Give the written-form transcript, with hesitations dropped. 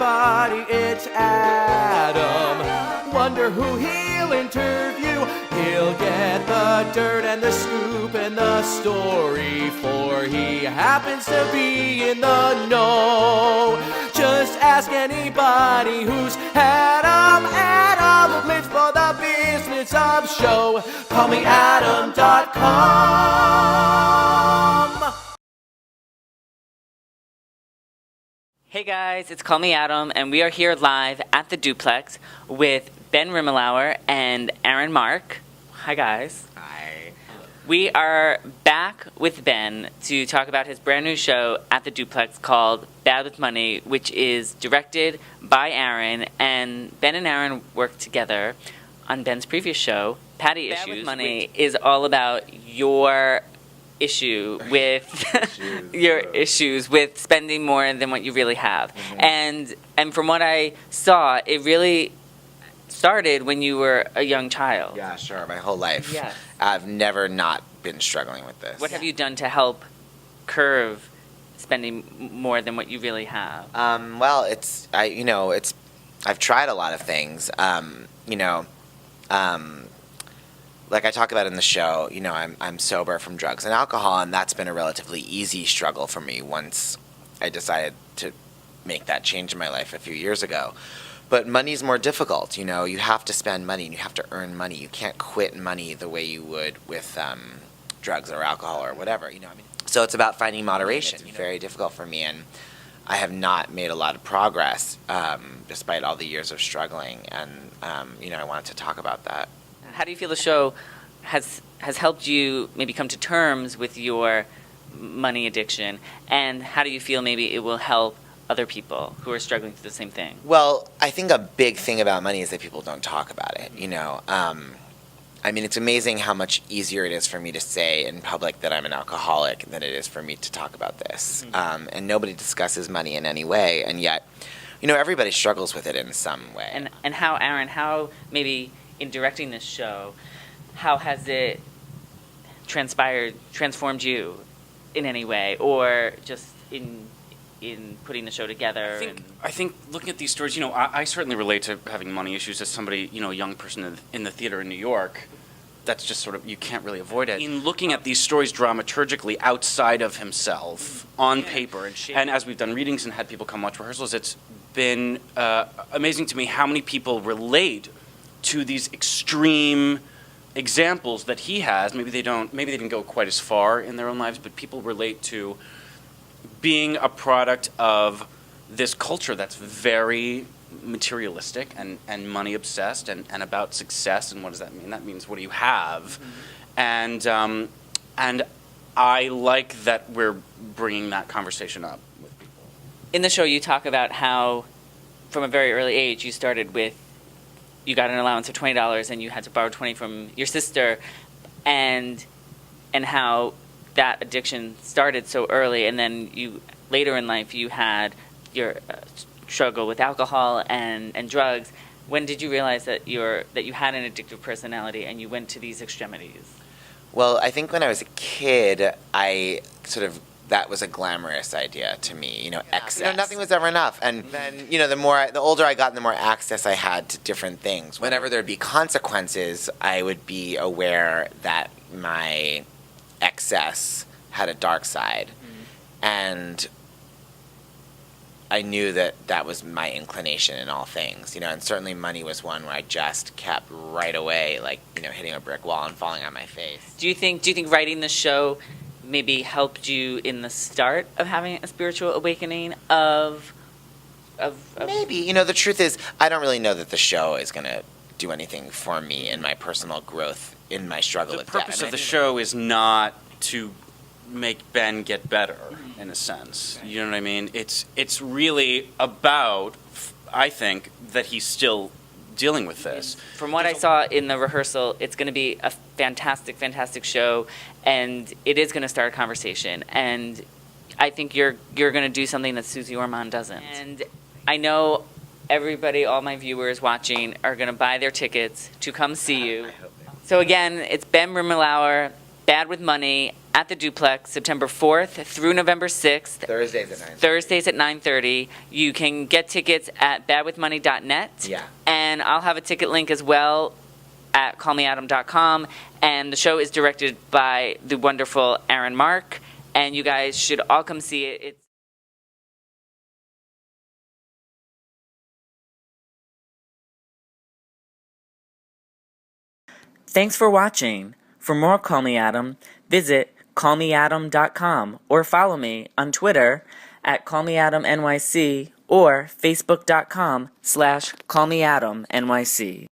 anybody, it's Adam. Wonder who he'll interview. He'll get the dirt and the scoop and the story, for he happens to be in the know. Just ask anybody who's Adam. Adam lives for the business of show. Call me Adam.com. Hey guys, it's Call Me Adam, and we are here live at the Duplex with Ben Rimalower and Aaron Mark. Hi guys. Hi. We are back with Ben to talk about his brand new show at the Duplex called Bad with Money, which is directed by Aaron, and Ben and Aaron worked together on Ben's previous show, Patty Issues. Bad with Money is all about your issue with issues with spending more than what you really have. Mm-hmm. And from what I saw, it really started when you were a young child. Yeah, sure, my whole life. Yes. I've never not been struggling with this. What have you done to help curb spending more than what you really have? Well, I've tried a lot of things. Like I talk about in the show, I'm sober from drugs and alcohol, and that's been a relatively easy struggle for me once I decided to make that change in my life a few years ago. But money's more difficult, you have to spend money and you have to earn money. You can't quit money the way you would with drugs or alcohol or whatever, So it's about finding moderation. It's very difficult for me, and I have not made a lot of progress despite all the years of struggling, and I wanted to talk about that. How do you feel the show has helped you maybe come to terms with your money addiction, and how do you feel maybe it will help other people who are struggling through the same thing? Well, I think a big thing about money is that people don't talk about it, it's amazing how much easier it is for me to say in public that I'm an alcoholic than it is for me to talk about this. Mm-hmm. And nobody discusses money in any way, and yet, everybody struggles with it in some way. And how, Aaron, maybe in directing this show, how has it transformed you in any way, or just in putting the show together? I think looking at these stories, I certainly relate to having money issues as somebody, a young person in the theater in New York. That's just sort of, you can't really avoid it. In looking at these stories dramaturgically outside of himself, on paper, and as we've done readings and had people come watch rehearsals, it's been amazing to me how many people relate to these extreme examples that he has. Maybe they didn't go quite as far in their own lives, but people relate to being a product of this culture that's very materialistic and money obsessed and about success. And what does that mean? That means, what do you have? Mm-hmm. And I like that we're bringing that conversation up with people. In the show, you talk about how from a very early age you started with, you got an allowance of $20 and you had to borrow $20 from your sister, and how that addiction started so early, and then later in life you had your struggle with alcohol and drugs. When did you realize that you had an addictive personality and you went to these extremities? Well, I think when I was a kid, that was a glamorous idea to me, excess. Nothing was ever enough. And then, the older I got, the more access I had to different things. Whenever there'd be consequences, I would be aware that my excess had a dark side. Mm-hmm. And I knew that was my inclination in all things, and certainly money was one where I just kept right away, hitting a brick wall and falling on my face. Do you think writing the show maybe helped you in the start of having a spiritual awakening of maybe. The truth is, I don't really know that the show is going to do anything for me in my personal growth, in my struggle with debt. The purpose of the show is not to make Ben get better, in a sense. You know what I mean? It's really about, I think, that he's still dealing with this. From what I saw in the rehearsal, it's going to be a fantastic, fantastic show, and it is going to start a conversation. And I think you're going to do something that Susie Orman doesn't. And I know everybody, all my viewers watching, are going to buy their tickets to come see you. So again, it's Ben Rimalower, Bad with Money at the Duplex, September 4th through November 6th. Thursdays at 9. Thursdays at 9:30. You can get tickets at badwithmoney.net. Yeah. And I'll have a ticket link as well at callmeadam.com. And the show is directed by the wonderful Aaron Mark. And you guys should all come see it. Thanks for watching. For more Call Me Adam, visit callmeadam.com or follow me on Twitter at callmeadamnyc or facebook.com/callmeadamnyc.